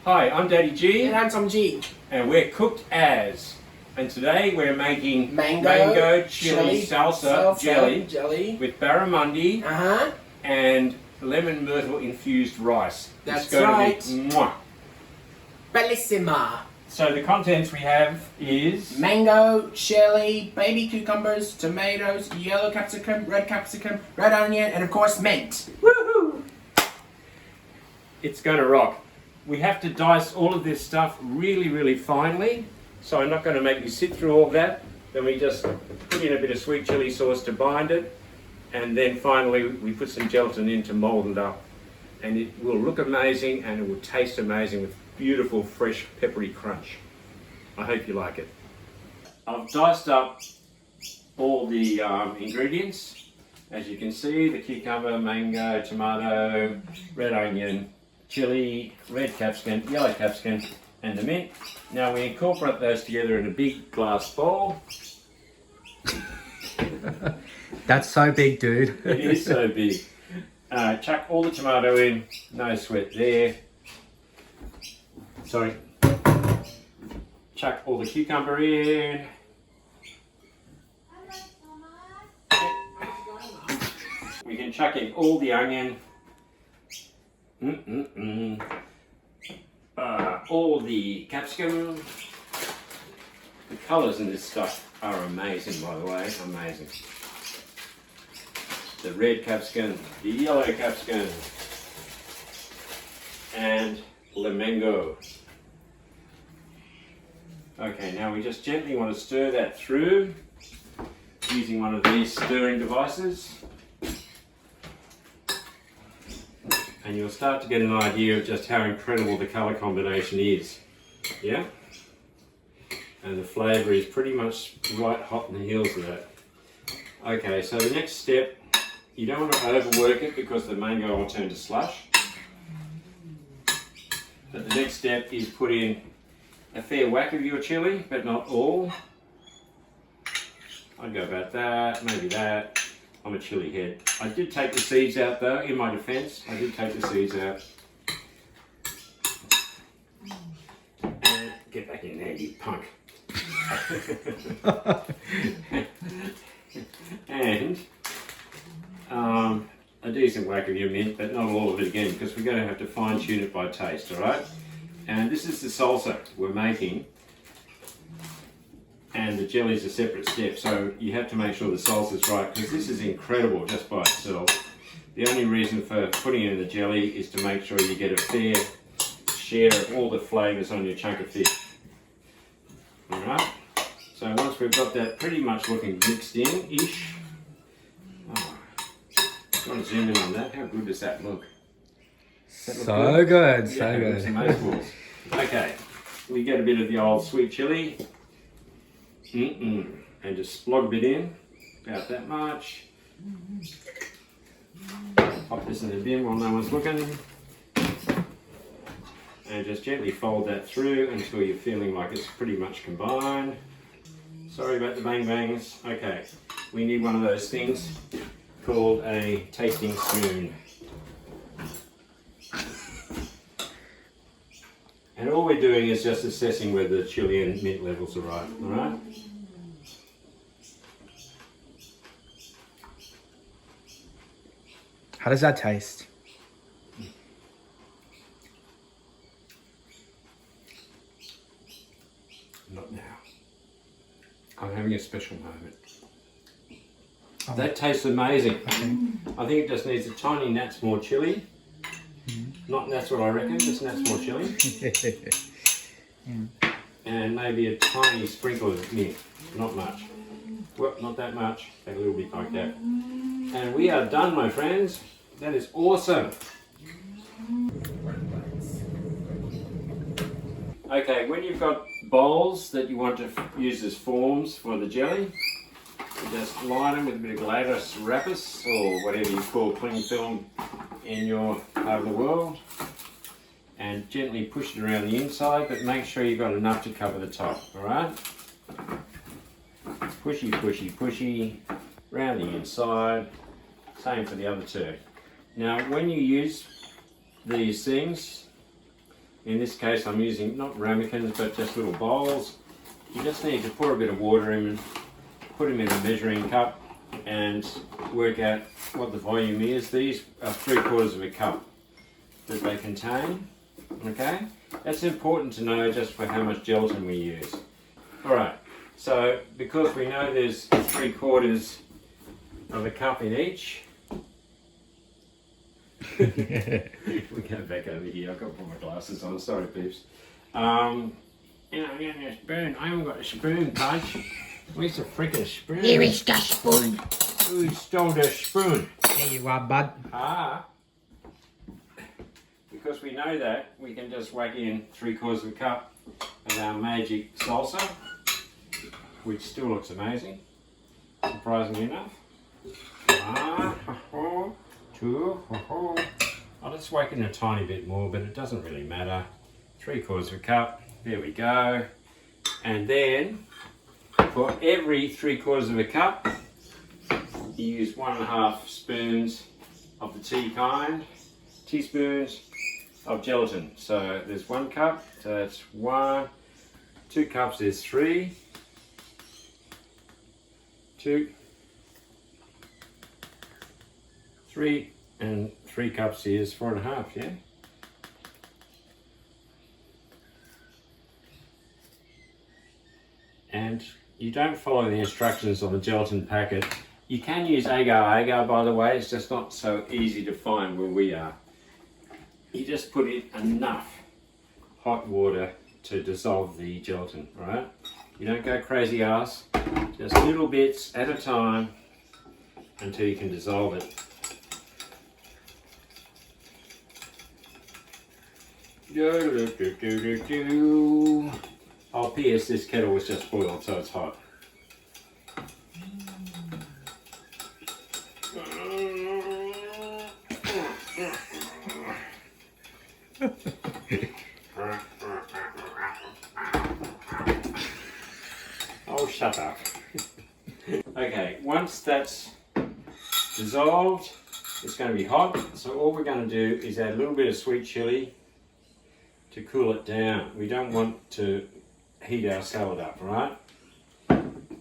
Hi, I'm Daddy G. And I'm Tom G. And we're cooked as. And today we're making mango chili salsa jelly with barramundi and lemon myrtle infused rice. That's it's going right. to be mwah. Bellissima. So the contents we have is mango, chili, baby cucumbers, tomatoes, yellow capsicum, red onion, and of course mint. Woohoo! It's going to rock. We have to dice all of this stuff really, really finely. So I'm not going to make you sit through all that. Then we just put in a bit of sweet chili sauce to bind it. And then finally we put some gelatin in to mold it up. And it will look amazing and it will taste amazing with beautiful, fresh, peppery crunch. I hope you like it. I've diced up all the ingredients. As you can see, the cucumber, mango, tomato, red onion, chili, red capsicum, yellow capsicum, and the mint. Now we incorporate those together in a big glass bowl. That's so big, dude. It is so big. Chuck all the tomato in, no sweat there. Sorry. Chuck all the cucumber in. We can chuck in all the onion. All the capsicum. The colours in this stuff are amazing, by the way, amazing. The red capsicum, the yellow capsicum, and the mango. Okay, now we just gently want to stir that through using one of these stirring devices. And you'll start to get an idea of just how incredible the colour combination is. Yeah? And the flavour is pretty much right hot in the heels of that. Okay, so the next step, you don't want to overwork it because the mango will turn to slush. But the next step is put in a fair whack of your chilli, but not all. I'd go about that, maybe that. I'm a chilli head. I did take the seeds out though, in my defence. I did take the seeds out. And get back in there, you punk. And a decent whack of your mint, but not all of it again, because we're going to have to fine tune it by taste, alright? And this is the salsa we're making. And the jelly is a separate step, so you have to make sure the salsa is right, because this is incredible just by itself. The only reason for putting it in the jelly is to make sure you get a fair share of all the flavours on your chunk of fish. Alright, so once we've got that pretty much looking mixed in-ish, I want to zoom in on that. How good does that look? Does that look good? Yeah, So good. It's amazing. Okay, we get a bit of the old sweet chili. And just splog a bit in, about that much. Pop this in the bin while no one's looking. And just gently fold that through until you're feeling like it's pretty much combined. Sorry about the bang bangs. Okay, we need one of those things called a tasting spoon. And all we're doing is just assessing whether the chili and mint levels are right, alright? How does that taste? Not now. I'm having a special moment. That tastes amazing. I think it just needs a tiny nats more chili. Not that's what I reckon, just nats more chili. And maybe a tiny sprinkle of mint. Not much. Well, not that much. Take a little bit like that. And we are done, my friends. That is awesome. Okay, when you've got bowls that you want to use as forms for the jelly, you just line them with a bit of gladys wrappers, or whatever you call cling film in your part of the world, and gently push it around the inside, but make sure you've got enough to cover the top, alright? Pushy, pushy, pushy, around the inside, same for the other two. Now when you use these things, In this case I'm using not ramekins but just little bowls. You just need to pour a bit of water in and put them in a measuring cup and work out what the volume is. These are 3/4 of a cup that they contain. Okay, that's important to know just for how much gelatin we use. Alright, so because we know there's 3/4 of a cup in each, we go back over here. I've got to put my glasses on, sorry peeps. You know, getting a spoon. I haven't got a spoon, Punch. Where's the frickin' spoon? Here is the spoon. Who stole the spoon? There you are, bud. Because we know that, we can just whack in 3/4 of a cup of our magic salsa, which still looks amazing, surprisingly enough. I'll just whack in a tiny bit more, but it doesn't really matter. 3/4 of a cup, there we go. And then, for every 3/4 of a cup, you use 1.5 spoons of the teaspoons of gelatin. So there's 1 cup, so that's 1, 2 cups is 3, 2, 3, and 3 cups is 4.5, yeah? And you don't follow the instructions on the gelatin packet. You can use agar-agar, by the way, it's just not so easy to find where we are. You just put in enough hot water to dissolve the gelatin, right? You don't go crazy ass, just little bits at a time until you can dissolve it. Oh, P.S. this kettle was just boiled, so it's hot. Oh, shut up. Okay, once that's dissolved, it's going to be hot, so all we're going to do is add a little bit of sweet chili to cool it down. We don't want to heat our salad up, right?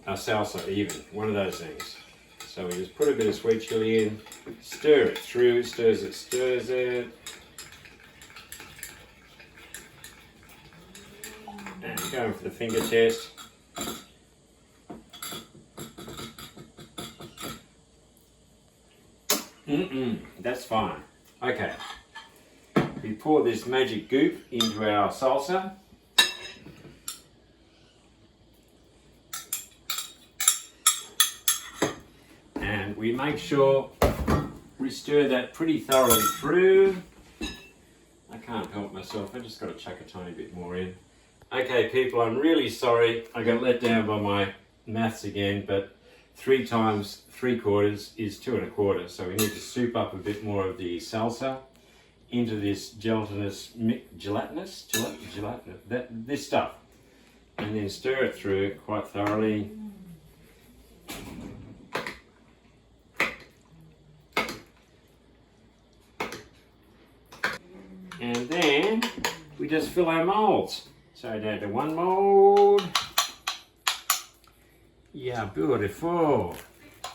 Our salsa even, one of those things. So we just put a bit of sweet chili in, stir it through, stirs it. And going for the finger test. That's fine. Okay. We pour this magic goop into our salsa. And we make sure we stir that pretty thoroughly through. I can't help myself, I just got to chuck a tiny bit more in. Okay people, I'm really sorry I got let down by my maths again, but 3 times 3/4 is 2 1/4, so we need to soup up a bit more of the salsa into this gelatinous, this stuff, and then stir it through quite thoroughly. And then we just fill our molds. So down to 1 mold. Yeah, beautiful.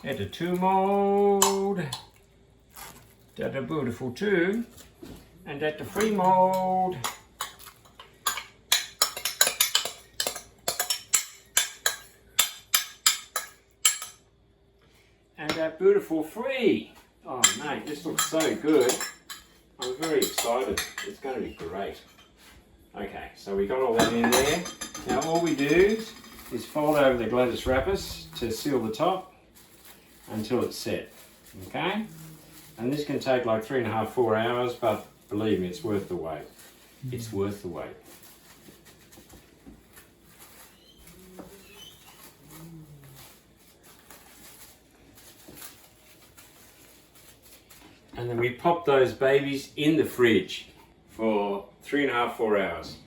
Add a 2 mold. That's a beautiful 2. And that's the 3 mold. And that beautiful 3. Oh mate, this looks so good. I'm very excited. It's going to be great. Okay, so we got all that in there. Now all we do is fold over the Gladys wrappers to seal the top until it's set. Okay? And this can take like 3.5, 4 hours, but believe me, it's worth the wait. It's worth the wait. And then we pop those babies in the fridge for 3.5, 4 hours.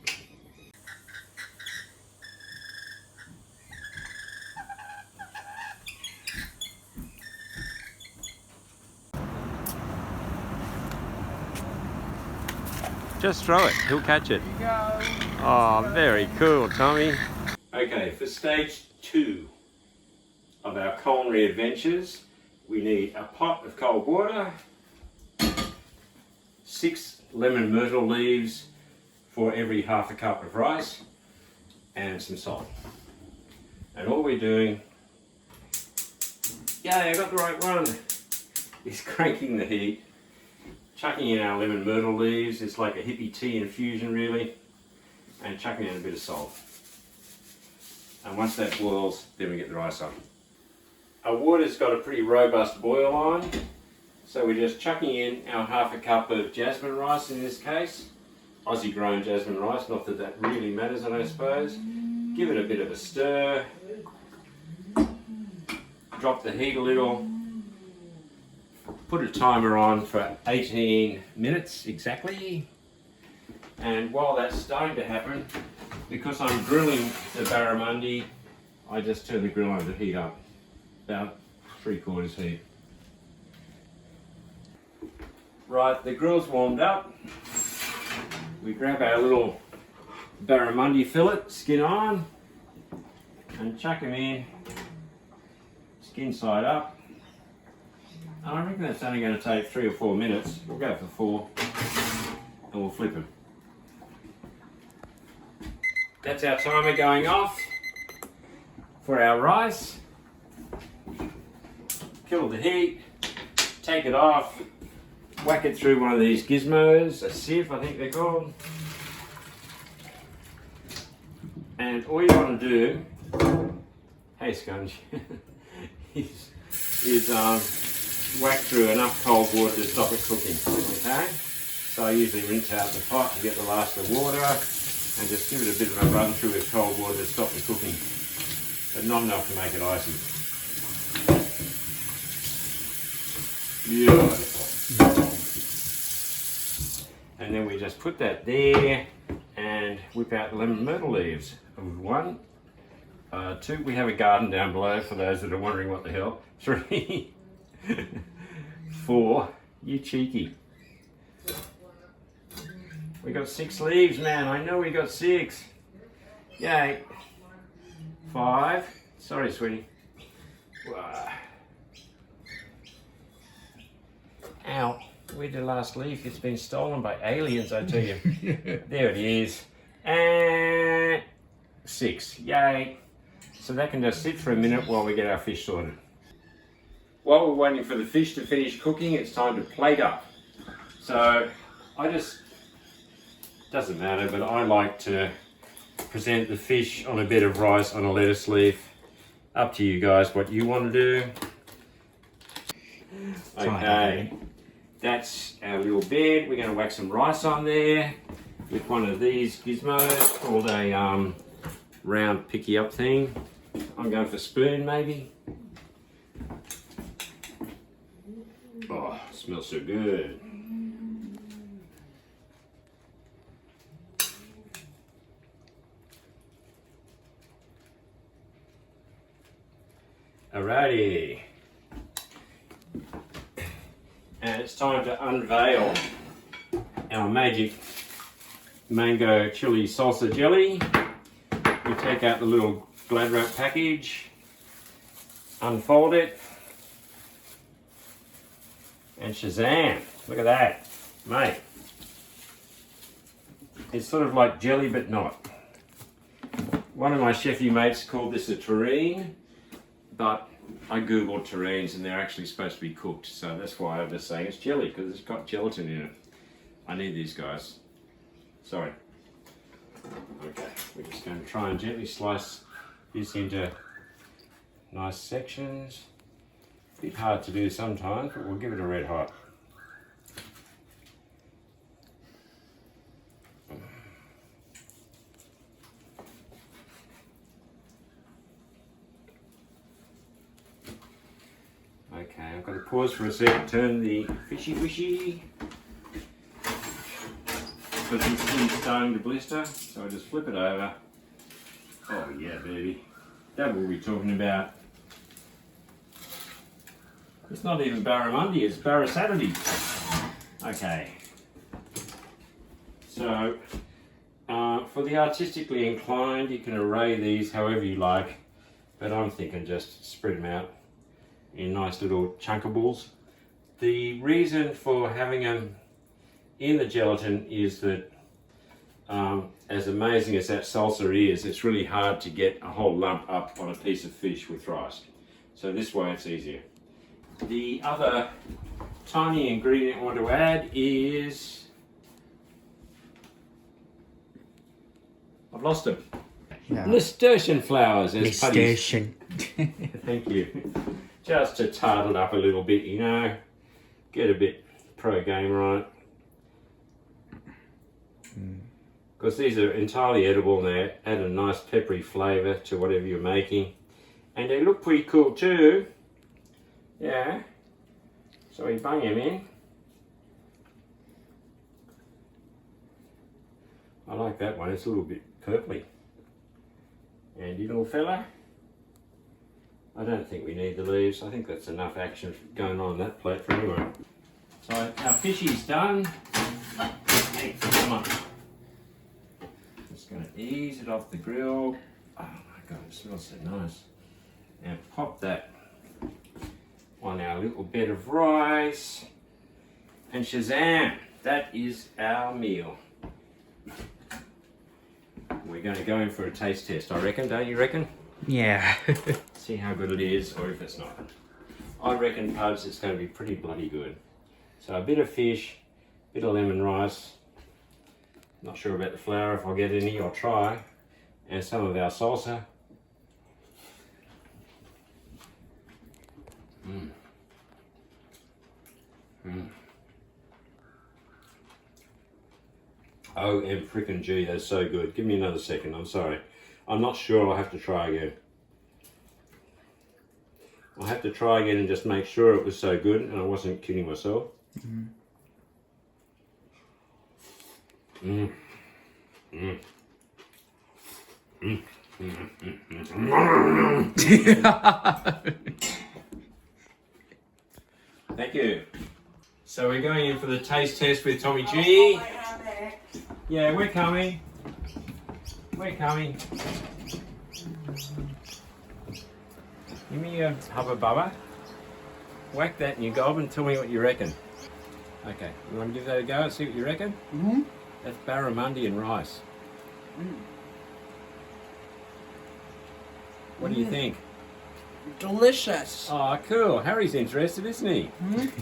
Just throw it, he'll catch it. Here you go. Oh, very cool, Tommy. Okay, for stage 2 of our culinary adventures, we need a pot of cold water, 6 lemon myrtle leaves for every half a cup of rice, and some salt. And all we're doing, yeah, I got the right one, is cranking the heat, chucking in our lemon myrtle leaves. It's like a hippie tea infusion really, and chucking in a bit of salt. And once that boils, then we get the rice on. Our water's got a pretty robust boil on, so we're just chucking in our half a cup of jasmine rice in this case. Aussie grown jasmine rice, not that that really matters, I don't suppose. Give it a bit of a stir. Drop the heat a little. Put a timer on for 18 minutes exactly. And while that's starting to happen, because I'm grilling the barramundi, I just turn the grill on to heat up, about 3/4 heat. Right, the grill's warmed up. We grab our little barramundi fillet, skin on, and chuck them in, skin side up. And I reckon that's only going to take 3 or 4 minutes. We'll go for 4, and we'll flip them. That's our timer going off for our rice. Kill the heat, take it off, whack it through one of these gizmos, a sieve I think they're called. And all you want to do, hey Sponge, is whack through enough cold water to stop it cooking, okay? So I usually rinse out the pot to get the last of the water and just give it a bit of a run through with cold water to stop the cooking, but not enough to make it icy. Beautiful. And then we just put that there and whip out the lemon myrtle leaves. 1, 2, we have a garden down below for those that are wondering what the hell. 3, 4, you cheeky. We got 6 leaves, man. I know we got 6. Yay. 5. Sorry, sweetie. Ow. Where'd the last leaf? It's been stolen by aliens, I tell you. There it is. And 6. Yay. So that can just sit for a minute while we get our fish sorted. While we're waiting for the fish to finish cooking, it's time to plate up. So doesn't matter, but I like to present the fish on a bit of rice on a lettuce leaf. Up to you guys what you want to do. Okay, that's our little bed. We're going to whack some rice on there with one of these gizmos called a round picky up thing. I'm going for spoon maybe. Oh, smells so good. Alrighty. And it's time to unveil our magic mango chili salsa jelly. We take out the little glad wrap package, unfold it, and shazam, look at that, mate. It's sort of like jelly but not. One of my chefy mates called this a terrine, but I googled terrines and they're actually supposed to be cooked, so that's why I'm just saying it's jelly, because it's got gelatin in it. I need these guys. Sorry. Okay, we're just going to try and gently slice this into nice sections. A bit hard to do sometimes, but we'll give it a red hot. Okay, I've got to pause for a second, turn the fishy, because this thing's starting to blister, so I just flip it over. Oh yeah, baby. That's what we're talking about. It's not even barramundi, it's barra Saturday. Okay. So, for the artistically inclined, you can array these however you like, but I'm thinking just spread them out in nice little chunkables. The reason for having them in the gelatin is that as amazing as that salsa is, it's really hard to get a whole lump up on a piece of fish with rice. So this way it's easier. The other tiny ingredient I want to add is, I've lost them. Yeah. Nasturtium flowers. As putties. Station. Thank you. Just to tart it up a little bit, you know. Get a bit pro game on it. Because these are entirely edible and they add a nice peppery flavour to whatever you're making. And they look pretty cool too. Yeah. So we bung them in. I like that one, it's a little bit purpley. And you little fella. I don't think we need the leaves. I think that's enough action going on that plate for anyway. So our fishy's done. Hey, come on. Just going to ease it off the grill. Oh my god, it smells so nice. And pop that on our little bed of rice. And shazam, that is our meal. We're going to go in for a taste test, I reckon, don't you reckon? Yeah. See how good it is, or if it's not. I reckon, puds, it's going to be pretty bloody good. So a bit of fish, a bit of lemon rice. Not sure about the flour, if I'll get any, I'll try. And some of our salsa. Mm. Mm. OM frickin' G, that's so good. Give me another second, I'm sorry. I'm not sure, I'll have to try again. I'll have to try again and just make sure it was so good and I wasn't kidding myself. Mm. Mm. Mm. Mm. Mm. Thank you. So we're going in for the taste test with Tommy G. Yeah, we're coming. We're coming. Give me a hubba bubba. Whack that in your gob and tell me what you reckon. Okay, you want to give that a go and see what you reckon? Mm-hmm. That's barramundi and rice. Mm. What do you think? Delicious. Oh, cool. Harry's interested, isn't he? Mm-hmm.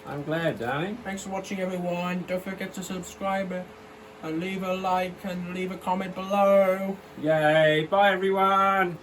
I'm glad, darling. Thanks for watching, everyone. Don't forget to subscribe and leave a like and leave a comment below. Yay. Bye, everyone.